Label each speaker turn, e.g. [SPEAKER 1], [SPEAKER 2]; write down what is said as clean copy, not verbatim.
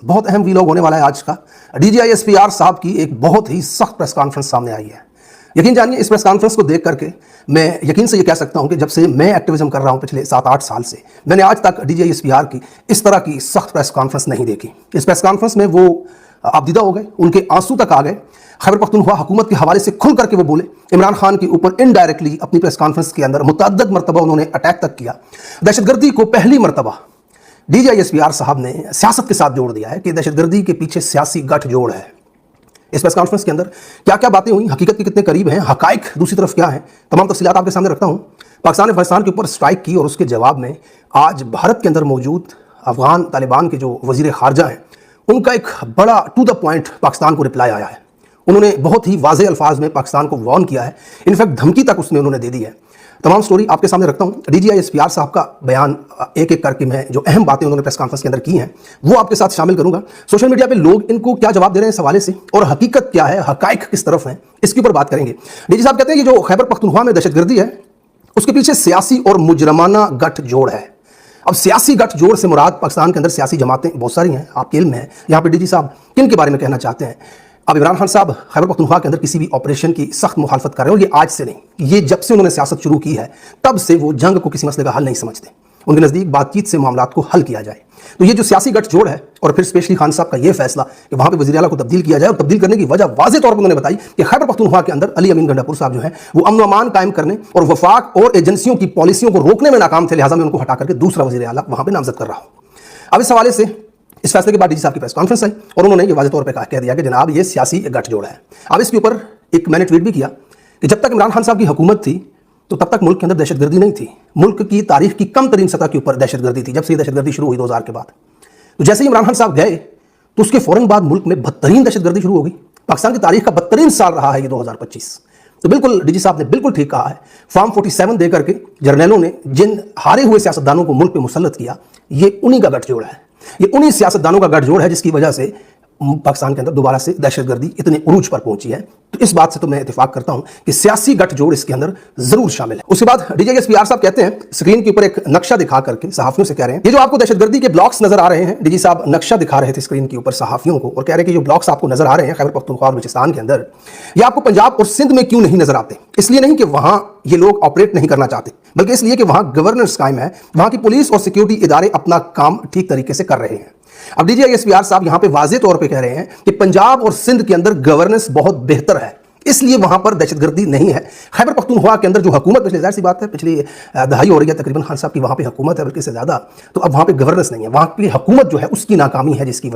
[SPEAKER 1] बहुत अहम वीलॉग होने वाला है आज का। DGISPR साहब की एक बहुत ही सख्त प्रेस कॉन्फ्रेंस सामने आई है। यकीन जानिए, इस प्रेस कॉन्फ्रेंस को देख करके मैं यकीन से ये कह सकता हूं कि जब से मैं एक्टिविज्म कर रहा हूं पिछले 7-8 साल से, मैंने आज तक DGISPR की इस तरह की सख्त प्रेस कॉन्फ्रेंस नहीं देखी। इस प्रेस कॉन्फ्रेंस में वो आपदीदा हो गए, उनके आंसू तक आ गए। खैबर पख्तूनख्वा हुकूमत के हवाले से खुल करके वो बोले। इमरान खान के ऊपर इनडायरेक्टली अपनी प्रेस कॉन्फ्रेंस के अंदर मुतअद्दिद मरतबा उन्होंने अटैक तक किया। दहशतगर्दी को पहली मरतबा DGISPR साहब ने सियासत के साथ जोड़ दिया है कि दहशतगर्दी के पीछे सियासी गठजोड़ है। इस प्रेस कॉन्फ्रेंस के अंदर क्या क्या बातें हुई, हकीकत के कितने करीब हैं, हकाइक दूसरी तरफ क्या है, तमाम तफसीलात आपके सामने रखता हूं। पाकिस्तान ने अफगानिस्तान के ऊपर स्ट्राइक की और उसके जवाब में आज भारत के अंदर मौजूद अफगान तालिबान के जो वजीर खारजा हैं, उनका एक बड़ा टू द पॉइंट पाकिस्तान को रिप्लाई आया है। उन्होंने बहुत ही वाज़े अल्फाज में पाकिस्तान को वार्न किया है, इनफैक्ट धमकी तक उसमें उन्होंने दे दी है। तमाम स्टोरी आपके सामने रखता हूँ। DGISPR साहब का बयान एक एक करके मैं जो अहम बातें उन्होंने प्रेस कॉन्फ्रेंस के अंदर की हैं वो आपके साथ शामिल करूंगा। सोशल मीडिया पे लोग इनको क्या जवाब दे रहे हैं इस हवाले से, और हकीकत क्या है, हकाइक किस तरफ है, इसके ऊपर बात करेंगे। DG साहब कहते हैं कि जो खैबर पख्तूनख्वा में दहशतगर्दी है उसके पीछे सियासी और मुजरमाना गठजोड़ है। अब सियासी गठजोड़ से मुराद पाकिस्तान के अंदर सियासी जमातें बहुत सारी हैं, आपके इल्म है। यहाँ पे DG साहब किन के बारे में कहना चाहते हैं? अब इमरान खान साहब खैबर पख्तूनख्वा के अंदर किसी भी ऑपरेशन की सख्त मुखालफत कर रहे हैं, और ये आज से नहीं, ये जब से उन्होंने सियासत शुरू की है तब से वो जंग को किसी मसले का हल नहीं समझते। उनके नज़दीक बातचीत से मामलात को हल किया जाए। तो ये जो सियासी गठजोड़ है, और फिर स्पेशली खान साहब का ये फैसला कि वहाँ पे वज़ीर आला को तब्दील किया जाए, और तब्दील करने की वजह वाज़ेह तौर पर उन्होंने बताई कि खैबर पख्तूनख्वा के अंदर अली अमीन गंडापुर साहब जो हैं वो अमन अमान कायम करने और वफाक और एजेंसियों की पॉलिसियों को रोकने में नाकाम थे, लिहाजा मैं उनको हटा करके दूसरा वज़ीर आला वहाँ पर नामजद कर रहा हूँ। अब इस हवाले से इस फैसले के बाद DG साहब की प्रेस कॉन्फ्रेंस आई और उन्होंने ये वाज़ेह तौर पे कह दिया कि जनाब ये सियासी गठजोड़ है। अब इसके ऊपर एक मैंने ट्वीट भी किया कि जब तक इमरान खान साहब की हुकूमत थी तो तब तक मुल्क के अंदर दहशतगर्दी नहीं थी। मुल्क की तारीख की कम तरीन सतह के ऊपर दहशतगर्दी थी जब से दहशतगर्दी शुरू हुई 2000 के बाद। तो जैसे ही इमरान खान साहब गए तो उसके फौरन बाद मुल्क में बदतरीन दहशतगर्दी शुरू हो गई। पाकिस्तान की तारीख का बदतरीन साल रहा है ये 2025। तो बिल्कुल DG साहब ने बिल्कुल ठीक कहा है। फॉर्म 47 दे करके जर्नैलों ने जिन हारे हुए सियासतदानों को मुल्क में मुसल्लत किया, ये उन्हीं का गठजोड़ है। ये उन्हीं सियासतदानों का गठजोड़ है जिसकी वजह से पाकिस्तान के अंदर दोबारा से दहशतगर्दी इतने उरूज पर पहुंची है। तो इस बात से तो मैं इत्तेफाक करता हूं कि सियासी गठजोड़ इसके अंदर जरूर शामिल है। उसके बाद DGISPR साहब कहते हैं, स्क्रीन के ऊपर एक नक्शा दिखा करके सहाफियों से कह रहे हैं, ये जो आपको दहशतगर्दी के ब्लॉक्स नजर आ रहे हैं, DG साहब नक्शा दिखा रहे थे स्क्रीन के ऊपर सहाफियों को और कह रहे हैं कि जो ब्लॉक्स आपको नजर आ रहे हैं खैबर पख्तूनख्वा और बलूचिस्तान के अंदर, ये आपको पंजाब और सिंध में क्यों नहीं नजर आते? इसलिए नहीं कि वहां ये लोग ऑपरेट नहीं करना चाहते, बल्कि इसलिए कि वहां गवर्नेंस कायम है, वहां की पुलिस और सिक्योरिटी इदारे अपना काम ठीक तरीके से कर रहे हैं। अब DGISPR साहब यहां पे वाज़ेह तौर पे कह रहे हैं कि पंजाब और सिंध के अंदर गवर्नेंस बहुत बेहतर है, इसलिए वहां पर दहशतगर्दी नहीं है। खैबर पख्तूनख्वा के अंदर जो हुकूमत, पिछले ज़ाहिर सी बात है पिछली दहाई हो रही है तकरीबन खान साहब की वहां पे हुकूमत है, बल्कि इससे ज़्यादा, तो अब वहां पे गवर्नेंस नहीं है, वहां की हुकूमत जो है उसकी नाकामी है जिसकी वजह